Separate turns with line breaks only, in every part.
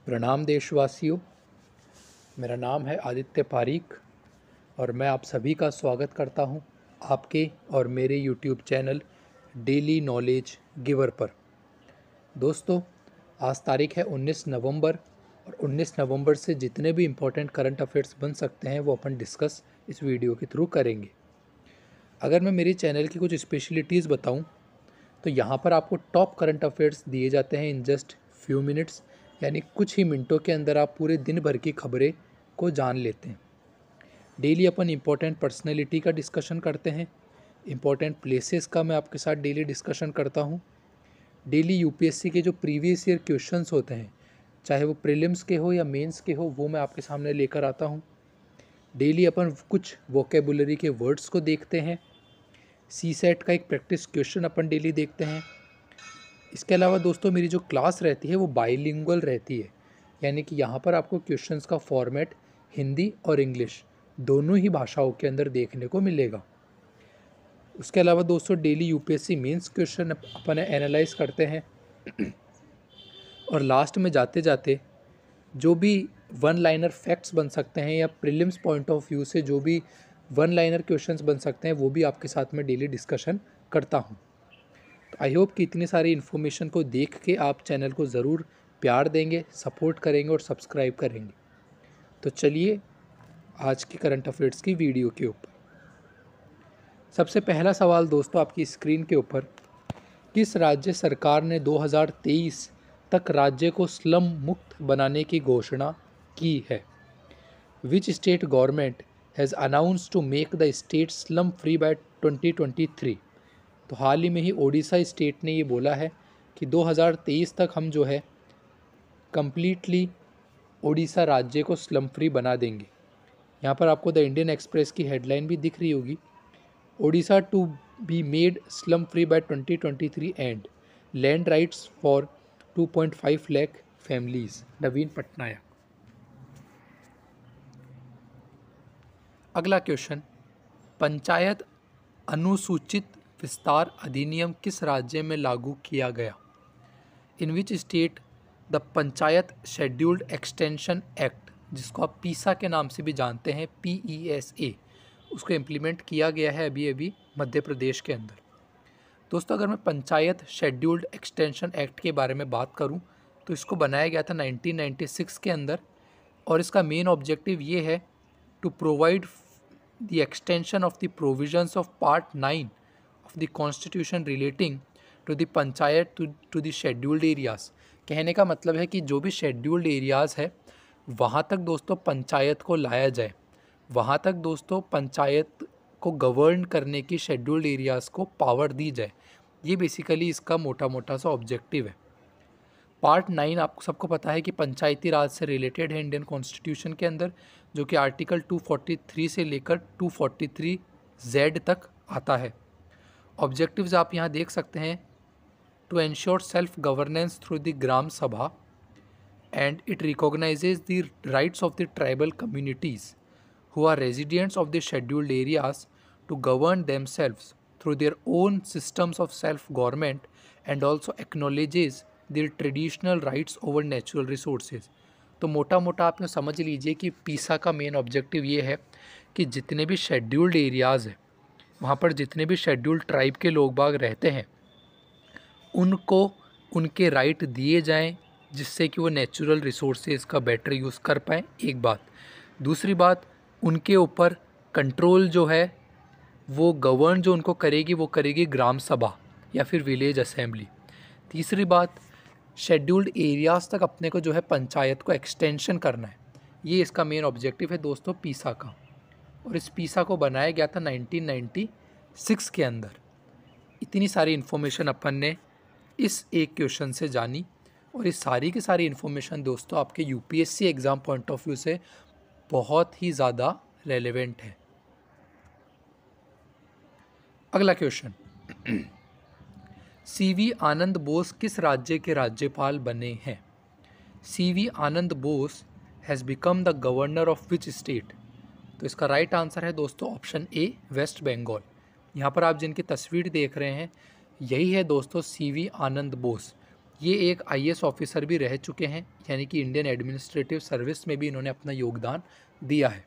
प्रणाम देशवासियों। मेरा नाम है आदित्य पारीक और मैं आप सभी का स्वागत करता हूं आपके और मेरे YouTube channel daily knowledge giver पर। दोस्तों, आज तारीख है 19 नवंबर और 19 नवंबर से जितने भी इम्पोर्टेंट करंट अफेयर्स बन सकते हैं वो अपन डिस्कस इस वीडियो के थ्रू करेंगे। अगर मैं मेरे चैनल की कुछ स्पेशलिटीज़ बताऊं तो यहाँ पर आपको टॉप करंट अफेयर्स दिए जाते हैं इन जस्ट फ्यू मिनट्स, यानी कुछ ही मिनटों के अंदर आप पूरे दिन भर की खबरें को जान लेते हैं। डेली अपन इम्पोर्टेंट पर्सनैलिटी का डिस्कशन करते हैं, इम्पोर्टेंट प्लेसेस का मैं आपके साथ डेली डिस्कशन करता हूँ। डेली यूपीएससी के जो प्रीवियस ईयर क्वेश्चंस होते हैं, चाहे वो प्रीलिम्स के हो या मेंस के हो, वो मैं आपके सामने लेकर आता हूँ। डेली अपन कुछ वोकेबुलरी के वर्ड्स को देखते हैं। सीसेट का एक प्रैक्टिस क्वेश्चन अपन डेली देखते हैं। इसके अलावा दोस्तों, मेरी जो क्लास रहती है वो बाइलिंगुअल रहती है, यानी कि यहाँ पर आपको क्वेश्चंस का फॉर्मेट हिंदी और इंग्लिश दोनों ही भाषाओं के अंदर देखने को मिलेगा। उसके अलावा दोस्तों, डेली यूपीएससी मेंस क्वेश्चन अपन एनालाइज करते हैं और लास्ट में जाते जाते जो भी वन लाइनर फैक्ट्स बन सकते हैं या प्रीलिम्स पॉइंट ऑफ व्यू से जो भी वन लाइनर क्वेश्चंस बन सकते हैं वो भी आपके साथ में डेली डिस्कशन करता हूँ। तो आई होप कि इतनी सारी इन्फॉर्मेशन को देख के आप चैनल को ज़रूर प्यार देंगे, सपोर्ट करेंगे और सब्सक्राइब करेंगे। तो चलिए आज की करंट अफेयर्स की वीडियो के ऊपर। सबसे पहला सवाल दोस्तों आपकी स्क्रीन के ऊपर, किस राज्य सरकार ने 2023 तक राज्य को स्लम मुक्त बनाने की घोषणा की है? Which state government has announced to make the state slum free by 2023? तो हाल ही में ही ओडिशा स्टेट ने ये बोला है कि 2023 तक हम जो है कम्प्लीटली ओडिशा राज्य को स्लम फ्री बना देंगे। यहाँ पर आपको द इंडियन एक्सप्रेस की हेडलाइन भी दिख रही होगी, Odisha to be made slum free by 2023 and land rights for 2.5 lakh families, Naveen Patnaik. अगला क्वेश्चन, पंचायत अनुसूचित विस्तार अधिनियम किस राज्य में लागू किया गया? In which state the panchayat scheduled extension act, जिसको आप पीसा के नाम से भी जानते हैं, PESA, उसको इम्प्लीमेंट किया गया है अभी अभी मध्य प्रदेश के अंदर। दोस्तों, अगर मैं पंचायत शेड्यूल्ड एक्सटेंशन एक्ट के बारे में बात करूं तो इसको बनाया गया था 1996 के अंदर और इसका मेन ऑब्जेक्टिव ये है to provide the extension of the provisions of part 9 of the constitution relating to the panchayat to the scheduled areas. कहने का मतलब है कि जो भी शेड्यूल्ड एरियाज़ है वहाँ तक दोस्तों पंचायत को लाया जाए, वहाँ तक दोस्तों पंचायत को गवर्न करने की शेड्यूल्ड एरियाज़ को पावर दी जाए। ये बेसिकली इसका मोटा मोटा सा ऑब्जेक्टिव है। पार्ट 9 आपको सबको पता है कि पंचायती राज से रिलेटेड है इंडियन कॉन्स्टिट्यूशन के अंदर, जो कि आर्टिकल 243 से लेकर 243Z तक आता है। ऑब्जेक्टिव्स आप यहाँ देख सकते हैं, to ensure self governance through the gram sabha and it recognizes the rights of the tribal communities who are residents of the scheduled areas to govern themselves through their own systems of self-government and also acknowledges their traditional rights over natural resources। तो मोटा मोटा आपने समझ लीजिए कि पीसा का main objective ये है कि जितने भी शेड्यूल्ड एरियाज़ हैं वहाँ पर जितने भी शेड्यूल्ड ट्राइब के लोग बाग रहते हैं उनको उनके राइट दिए जाएं, जिससे कि वो नेचुरल रिसोर्सेज का बेटर यूज़ कर पाएँ, एक बात। दूसरी बात, उनके ऊपर कंट्रोल जो है वो गवर्न जो उनको करेगी वो करेगी ग्राम सभा या फिर विलेज असेंबली। तीसरी बात, शेड्यूल्ड एरियाज़ तक अपने को जो है पंचायत को एक्सटेंशन करना है। ये इसका मेन ऑब्जेक्टिव है दोस्तों पीसा का, और इस पीसा को बनाया गया था 1996 के अंदर। इतनी सारी इन्फॉर्मेशन अपन ने इस एक क्वेश्चन से जानी और ये सारी की सारी इन्फॉर्मेशन दोस्तों आपके UPSC exam point of view से बहुत ही ज़्यादा रेलेवेंट है। अगला क्वेश्चन, CV आनंद बोस किस राज्य के राज्यपाल बने हैं? CV Anand Bose has become the governor of which state? तो इसका राइट आंसर है दोस्तों ऑप्शन ए, वेस्ट बंगाल। यहाँ पर आप जिनकी तस्वीर देख रहे हैं यही है दोस्तों CV आनंद बोस। ये एक IAS ऑफिसर भी रह चुके हैं, यानी कि इंडियन एडमिनिस्ट्रेटिव सर्विस में भी इन्होंने अपना योगदान दिया है।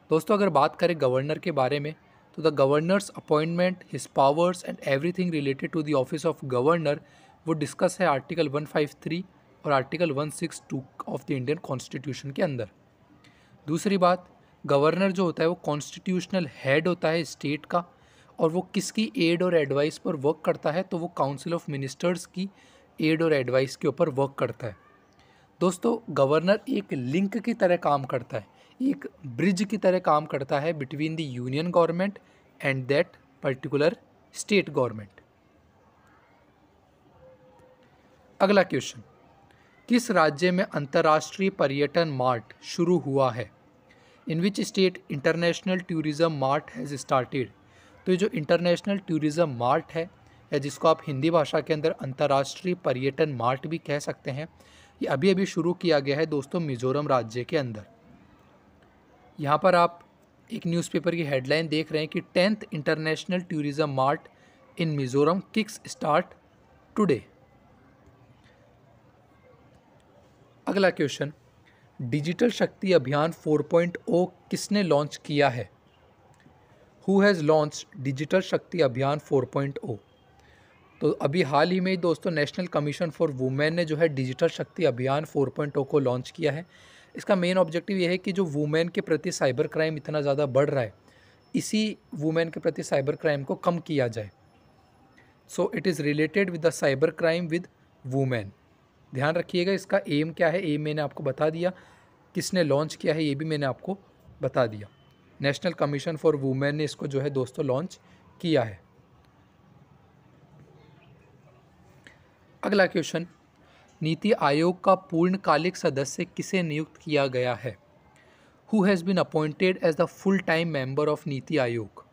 दोस्तों अगर बात करें गवर्नर के बारे में, तो the governor's appointment, his powers and everything related to the office of governor वो डिस्कस है आर्टिकल 153 और article 162 of the Indian constitution के अंदर। दूसरी बात, गवर्नर जो होता है वो कॉन्स्टिट्यूशनल हेड होता है स्टेट का, और वो किसकी एड और एडवाइस पर वर्क करता है, तो वो काउंसिल ऑफ मिनिस्टर्स की एड और एडवाइस के ऊपर वर्क करता है। दोस्तों गवर्नर एक लिंक की तरह काम करता है, एक ब्रिज की तरह काम करता है between the union government and that particular state government. अगला क्वेश्चन, किस राज्य में अंतर्राष्ट्रीय पर्यटन मार्ट शुरू हुआ है? In which state international tourism mart has started? तो ये जो इंटरनेशनल टूरिज्म मार्ट है, या जिसको आप हिंदी भाषा के अंदर अंतर्राष्ट्रीय पर्यटन मार्ट भी कह सकते हैं, ये अभी अभी शुरू किया गया है दोस्तों मिजोरम राज्य के अंदर। यहाँ पर आप एक न्यूज़पेपर की हेडलाइन देख रहे हैं कि 10th इंटरनेशनल टूरिज्म मार्ट इन मिजोरम किक्स स्टार्ट टुडे। अगला क्वेश्चन, डिजिटल शक्ति अभियान 4.0 किसने लॉन्च किया है? हु हैज़ लॉन्च डिजिटल शक्ति अभियान 4.0? तो अभी हाल ही में दोस्तों नेशनल कमीशन फॉर वुमेन ने जो है डिजिटल शक्ति अभियान 4.0 को लॉन्च किया है। इसका मेन ऑब्जेक्टिव ये है कि जो वुमेन के प्रति साइबर क्राइम इतना ज़्यादा बढ़ रहा है, इसी वुमेन के प्रति साइबर क्राइम को कम किया जाए। So it is related with the cyber crime with women. ध्यान रखिएगा, इसका एम क्या है, एम मैंने आपको बता दिया, किसने लॉन्च किया है ये भी मैंने आपको बता दिया। नेशनल कमीशन फॉर वुमेन ने इसको जो है दोस्तों लॉन्च किया है। अगला क्वेश्चन, नीति आयोग का पूर्णकालिक सदस्य किसे नियुक्त किया गया है? Who has been appointed as the full time member of NITI Aayog?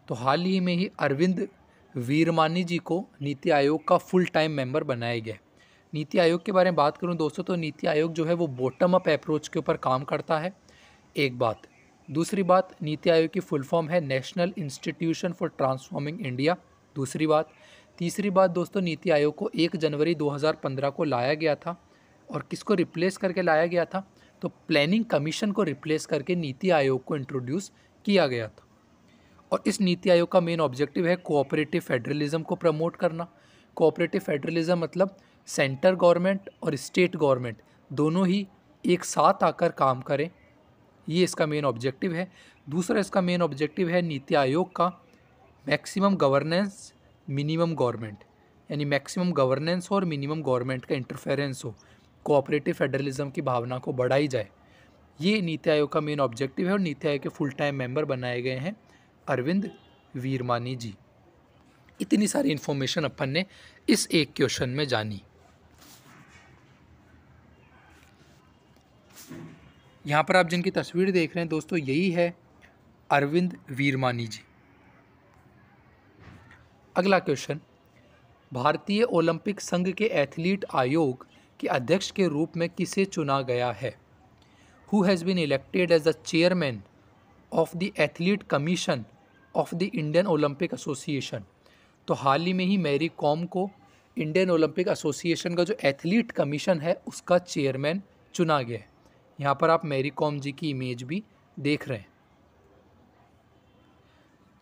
तो हाल ही में ही अरविंद वीरमानी जी को नीति आयोग का फुल टाइम मेंबर बनाया गया। नीति आयोग के बारे में बात करूं दोस्तों, तो नीति आयोग जो है वो बॉटम अप अप्रोच के ऊपर काम करता है, एक बात। दूसरी बात, नीति आयोग की फुल फॉर्म है national institution for transforming India, दूसरी बात। तीसरी बात दोस्तों, नीति आयोग को 1 जनवरी 2015 को लाया गया था, और किसको रिप्लेस करके लाया गया था? तो प्लानिंग कमीशन को रिप्लेस करके नीति आयोग को इंट्रोड्यूस किया गया था। और इस नीति आयोग का मेन ऑब्जेक्टिव है कोऑपरेटिव फेडरलिज्म को प्रमोट करना। कोऑपरेटिव फेडरलिज्म मतलब सेंटर गवर्नमेंट और स्टेट गवर्नमेंट दोनों ही एक साथ आकर काम करें, ये इसका मेन ऑब्जेक्टिव है। दूसरा इसका मेन ऑब्जेक्टिव है नीति आयोग का मैक्सिमम गवर्नेंस मिनिमम गवर्नमेंट, यानी मैक्सिमम गवर्नेंस और मिनिमम गवर्नमेंट का इंटरफेरेंस हो, कोऑपरेटिव फेडरलिज्म की भावना को बढ़ाई जाए, ये नीति आयोग का मेन ऑब्जेक्टिव है। और नीति आयोग के फुल टाइम मेंबर बनाए गए हैं अरविंद वीरमानी जी। इतनी सारी इन्फॉर्मेशन अपन ने इस एक क्वेश्चन में जानी। यहाँ पर आप जिनकी तस्वीर देख रहे हैं दोस्तों, यही है अरविंद वीरमानी जी। अगला क्वेश्चन, भारतीय ओलंपिक संघ के एथलीट आयोग के अध्यक्ष के रूप में किसे चुना गया है? Who has been elected as the chairman of the athlete commission of the Indian Olympic Association? तो हाल ही में ही मैरी कॉम को इंडियन ओलंपिक एसोसिएशन का जो एथलीट कमीशन है उसका चेयरमैन चुना गया है। यहाँ पर आप मैरी कॉम जी की इमेज भी देख रहे हैं।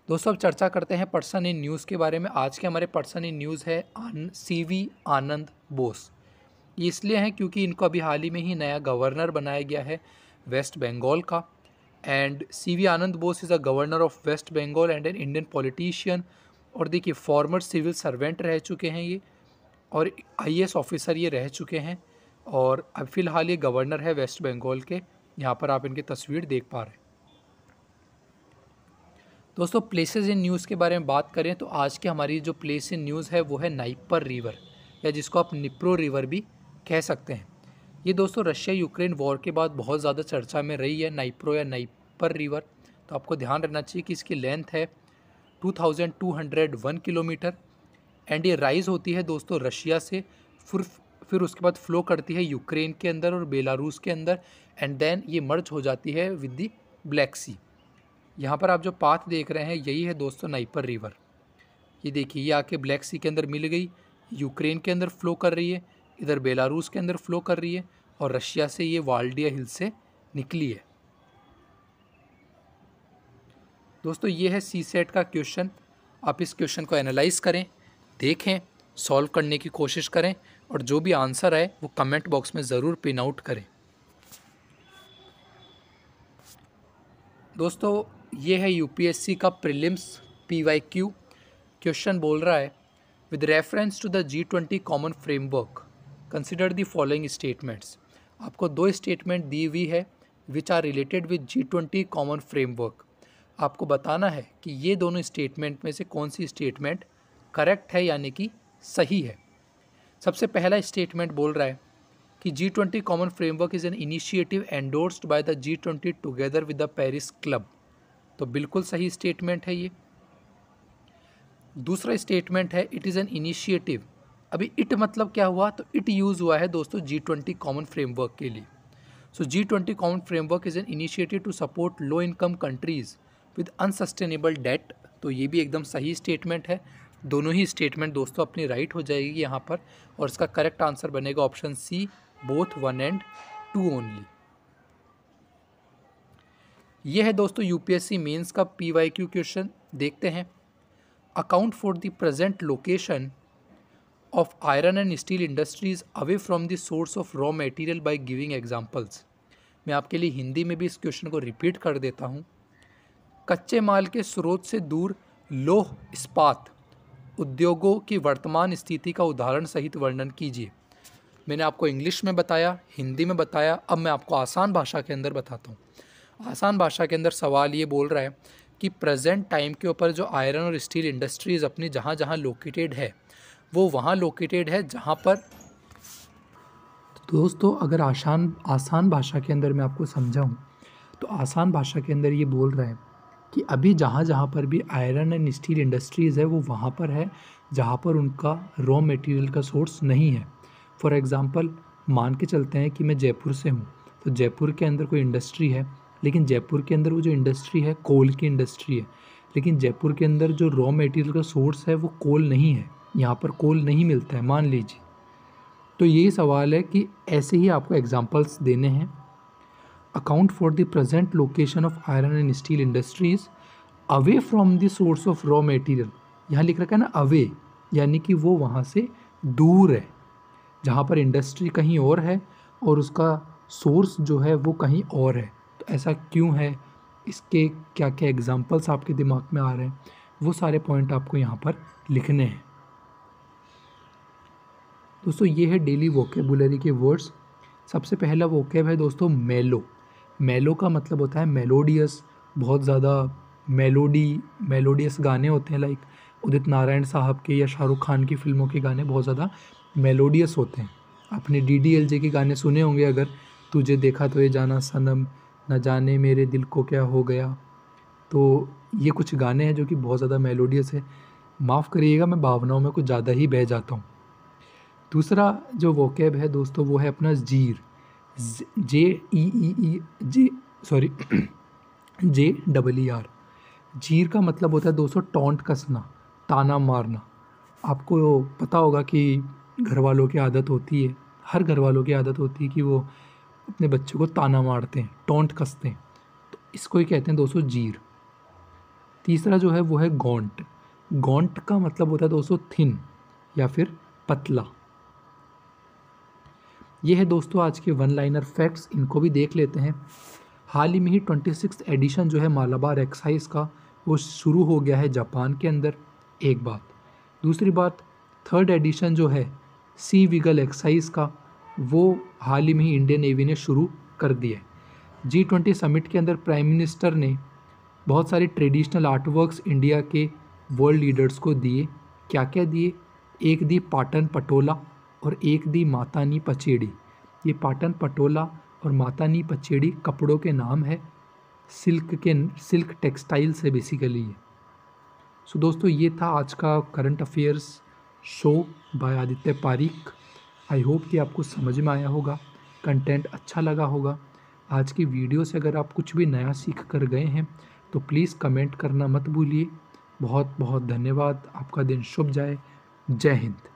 दोस्तों अब चर्चा करते हैं पर्सन इन न्यूज़ के बारे में। आज के हमारे पर्सन इन न्यूज़ है CV आनंद बोस। ये इसलिए हैं क्योंकि इनको अभी हाल ही में ही नया गवर्नर बनाया गया है वेस्ट बंगाल का। And CV Anand Bose is a governor of West Bengal and an Indian politician. और देखिए फॉर्मर सिविल सर्वेंट रह चुके हैं ये, और IAS ऑफिसर ये रह चुके हैं, और अब फिलहाल ये गवर्नर है वेस्ट बंगाल के। यहाँ पर आप इनकी तस्वीर देख पा रहे हैं। दोस्तों प्लेसेस इन न्यूज़ के बारे में बात करें तो आज की हमारी जो प्लेस इन न्यूज़ है वो है नाइपर रिवर, या जिसको आप निप्रो रिवर भी कह सकते हैं। ये दोस्तों रशिया यूक्रेन वॉर के बाद बहुत ज़्यादा चर्चा में रही है, नाइप्रो या नाइपर रिवर। तो आपको ध्यान रखना चाहिए कि इसकी लेंथ है 2201 किलोमीटर, एंड ये राइज़ होती है दोस्तों रशिया से, फिर उसके बाद फ्लो करती है यूक्रेन के अंदर और बेलारूस के अंदर, एंड देन ये मर्ज हो जाती है विद दी ब्लैक सी। यहाँ पर आप जो पाथ देख रहे हैं यही है दोस्तों नाइपर रिवर। ये देखिए ये आके ब्लैक सी के अंदर मिल गई, यूक्रेन के अंदर फ्लो कर रही है, इधर बेलारूस के अंदर फ्लो कर रही है, और रशिया से ये वाल्डिया हिल से निकली है। दोस्तों ये है सीसेट का क्वेश्चन। आप इस क्वेश्चन को एनालाइज करें, देखें, सॉल्व करने की कोशिश करें, और जो भी आंसर आए वो कमेंट बॉक्स में ज़रूर पिन आउट करें। दोस्तों ये है यूपीएससी का प्रीलिम्स PYQ। क्वेश्चन बोल रहा है, with reference to the G20 common framework consider the following statements. आपको 2 स्टेटमेंट दी हुई है which are related with G20 common framework. आपको बताना है कि ये दोनों स्टेटमेंट में से कौन सी स्टेटमेंट करेक्ट है, यानी कि सही है। सबसे पहला स्टेटमेंट बोल रहा है कि G20 common framework is an initiative endorsed by the G20 together with the Paris club. तो बिल्कुल सही स्टेटमेंट है ये। दूसरा स्टेटमेंट है इट इज़ एन इनिशिएटिव। अभी इट मतलब क्या हुआ, तो इट यूज़ हुआ है दोस्तों G20 कॉमन फ्रेमवर्क के लिए। So G20 common framework is an initiative to support low income countries with unsustainable debt. तो ये भी एकदम सही स्टेटमेंट है। दोनों ही स्टेटमेंट दोस्तों अपनी राइट हो जाएगी यहाँ पर, और इसका करेक्ट आंसर बनेगा option C, both 1 and 2 only. ये है दोस्तों यूपीएससी मेंस का PYQ क्वेश्चन। देखते हैं, account for the present location of iron and steel industries away from the source of raw material by giving examples. मैं आपके लिए हिंदी में भी इस क्वेश्चन को रिपीट कर देता हूँ। कच्चे माल के स्रोत से दूर लौह इस्पात उद्योगों की वर्तमान स्थिति का उदाहरण सहित वर्णन कीजिए। मैंने आपको इंग्लिश में बताया, हिंदी में बताया, अब मैं आपको आसान भाषा के अंदर बताता हूँ। आसान भाषा के अंदर सवाल ये बोल रहा है कि प्रेजेंट टाइम के ऊपर जो आयरन और स्टील इंडस्ट्रीज़ अपनी जहाँ जहाँ लोकेटेड है, वो वहाँ लोकेटेड है जहाँ पर। तो दोस्तों अगर आसान भाषा के अंदर मैं आपको समझाऊँ, तो आसान भाषा के अंदर ये बोल रहा है कि अभी जहाँ जहाँ पर भी आयरन एंड स्टील इंडस्ट्रीज़ है, वो वहाँ पर है जहाँ पर उनका रॉ मटेरियल का सोर्स नहीं है। फॉर एग्ज़ाम्पल मान के चलते हैं कि मैं जयपुर से हूँ, तो जयपुर के अंदर कोई इंडस्ट्री है, लेकिन जयपुर के अंदर वो जो इंडस्ट्री है कोल की इंडस्ट्री है, लेकिन जयपुर के अंदर जो रॉ मटेरियल का सोर्स है वो कोल नहीं है, यहाँ पर कोल नहीं मिलता है मान लीजिए। तो यही सवाल है कि ऐसे ही आपको एग्जांपल्स देने हैं। Account for the present location of iron and steel industries away from the source of raw material. यहाँ लिख रखा है ना अवे, यानी कि वो वहाँ से दूर है, जहाँ पर इंडस्ट्री कहीं और है और उसका सोर्स जो है वो कहीं और है। तो ऐसा क्यों है, इसके क्या क्या एग्जांपल्स आपके दिमाग में आ रहे हैं, वो सारे पॉइंट आपको यहाँ पर लिखने हैं। दोस्तों ये है डेली वोकेबुलरी के वर्ड्स। सबसे पहला वोकेब है दोस्तों मेलो। मेलो का मतलब होता है मेलोडियस, बहुत ज़्यादा मेलोडियस गाने होते हैं, लाइक उदित नारायण साहब के या शाहरुख खान की फिल्मों के गाने बहुत ज़्यादा मेलोडियस होते हैं। आपने DDLJ के गाने सुने होंगे, अगर तुझे देखा तो ये जाना सनम, न जाने मेरे दिल को क्या हो गया। तो ये कुछ गाने हैं जो कि बहुत ज़्यादा मेलोडियस है। माफ़ करिएगा, मैं भावनाओं में कुछ ज़्यादा ही बह जाता हूँ। दूसरा जो वोकेब है दोस्तों वो है अपना जीर, JEER। जीर का मतलब होता है दोस्तों टॉन्ट कसना, ताना मारना। आपको पता होगा कि घर वालों की आदत होती है, हर घर वालों की आदत होती है कि वो अपने बच्चे को ताना मारते हैं, टॉन्ट कसते हैं। तो इसको ही कहते हैं दोस्तों जीर। तीसरा जो है वो है गॉन्ट। गॉन्ट का मतलब होता है दोस्तों थिन या फिर पतला। ये है दोस्तों आज के 1 लाइनर फैक्ट्स, इनको भी देख लेते हैं। हाल ही में ही 26th एडिशन जो है मालाबार एक्साइज का वो शुरू हो गया है जापान के अंदर, एक बात। दूसरी बात, 3rd एडिशन जो है सी विगल एक्साइज का वो हाल ही में ही इंडियन नेवी ने शुरू कर दिया है। G20 समिट के अंदर प्राइम मिनिस्टर ने बहुत सारे ट्रेडिशनल आर्टवर्क्स इंडिया के वर्ल्ड लीडर्स को दिए। क्या क्या दिए, एक दी पाटन पटोला और एक दी मातानी पचेड़ी। ये पाटन पटोला और मातानी पचेड़ी कपड़ों के नाम है, सिल्क टेक्सटाइल से बेसिकली है। सो दोस्तों ये था आज का current affairs show by Aditya Pareek. I hope कि आपको समझ में आया होगा, कंटेंट अच्छा लगा होगा। आज की वीडियो से अगर आप कुछ भी नया सीख कर गए हैं तो प्लीज़ कमेंट करना मत भूलिए। बहुत बहुत धन्यवाद, आपका दिन शुभ जाए। जय हिंद।